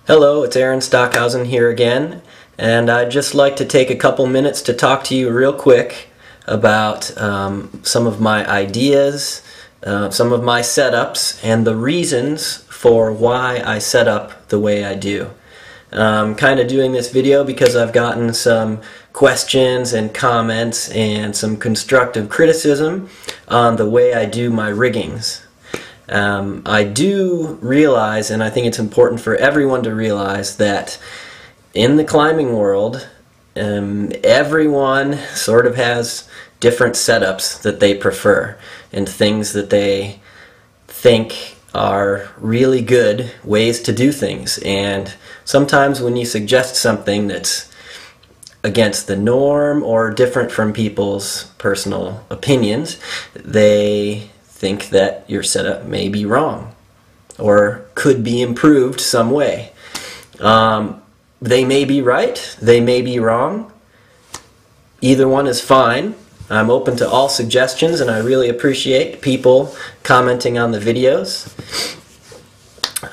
Hello, it's Aaron Stockhausen here again, and I'd just like to take a couple minutes to talk to you real quick about some of my ideas, some of my setups, and the reasons for why I set up the way I do. I'm kind of doing this video because I've gotten some questions and comments and some constructive criticism on the way I do my riggings. I do realize, and I think it's important for everyone to realize, that in the climbing world, everyone sort of has different setups that they prefer and things that they think are really good ways to do things. And sometimes when you suggest something that's against the norm or different from people's personal opinions, they think that your setup may be wrong or could be improved some way. They may be right, they may be wrong. Either one is fine. I'm open to all suggestions, and I really appreciate people commenting on the videos.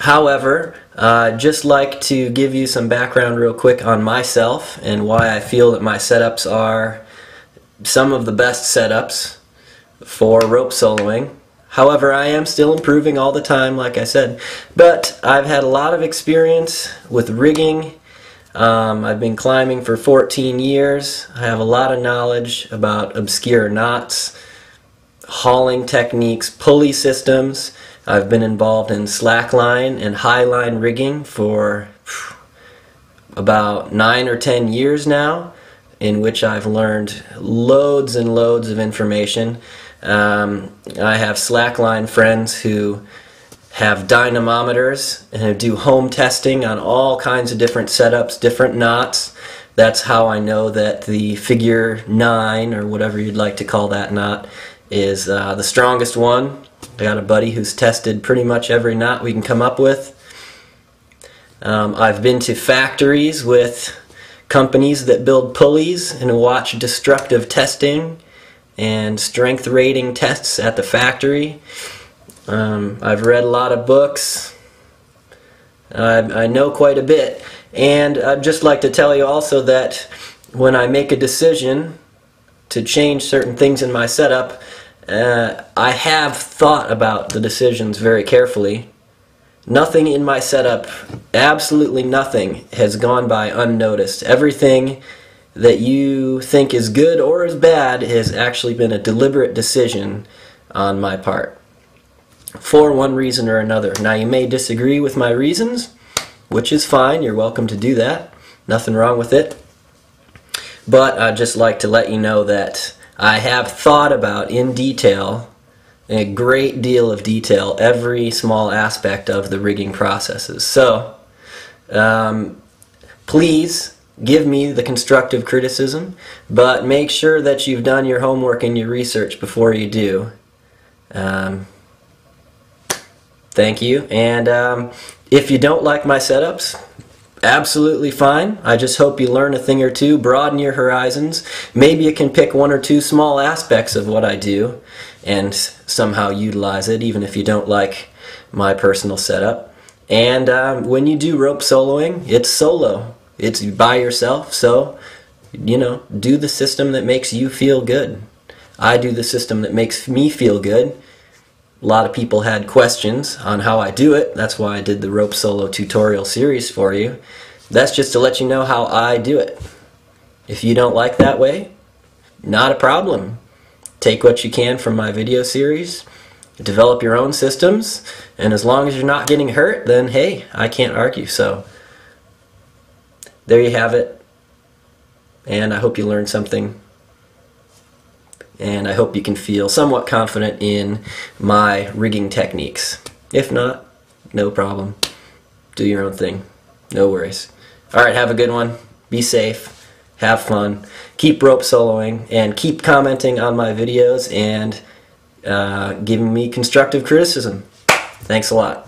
However, I'd just like to give you some background real quick on myself and why I feel that my setups are some of the best setups for rope soloing. However, I am still improving all the time, like I said, but I've had a lot of experience with rigging. I've been climbing for 14 years. I have a lot of knowledge about obscure knots, hauling techniques, pulley systems. I've been involved in slackline and highline rigging for about 9 or 10 years now, in which I've learned loads and loads of information. I have slackline friends who have dynamometers and who do home testing on all kinds of different setups, different knots. That's how I know that the figure 9, or whatever you'd like to call that knot, is the strongest one. I got a buddy who's tested pretty much every knot we can come up with. I've been to factories with companies that build pulleys and watch destructive testing and strength rating tests at the factory. I've read a lot of books. I know quite a bit, and I'd just like to tell you also that when I make a decision to change certain things in my setup, I have thought about the decisions very carefully. Nothing in my setup, absolutely nothing, has gone by unnoticed. Everything that you think is good or is bad has actually been a deliberate decision on my part, for one reason or another. Now, you may disagree with my reasons, which is fine. You're welcome to do that. Nothing wrong with it. But I'd just like to let you know that I have thought about in detail, a great deal of detail, every small aspect of the rigging processes. So, please give me the constructive criticism, but make sure that you've done your homework and your research before you do. Thank you. And if you don't like my setups, absolutely fine. I just hope you learn a thing or two, broaden your horizons. Maybe you can pick one or two small aspects of what I do and somehow utilize it, even if you don't like my personal setup. And when you do rope soloing, it's solo. It's by yourself, so, you know, do the system that makes you feel good. I do the system that makes me feel good. A lot of people had questions on how I do it. That's why I did the rope solo tutorial series for you. That's just to let you know how I do it. If you don't like that way, not a problem. Take what you can from my video series, develop your own systems, and as long as you're not getting hurt, then hey, I can't argue. So there you have it, and I hope you learned something, and I hope you can feel somewhat confident in my rigging techniques. If not, no problem. Do your own thing. No worries. Alright, have a good one. Be safe. Have fun. Keep rope soloing, and keep commenting on my videos and giving me constructive criticism. Thanks a lot.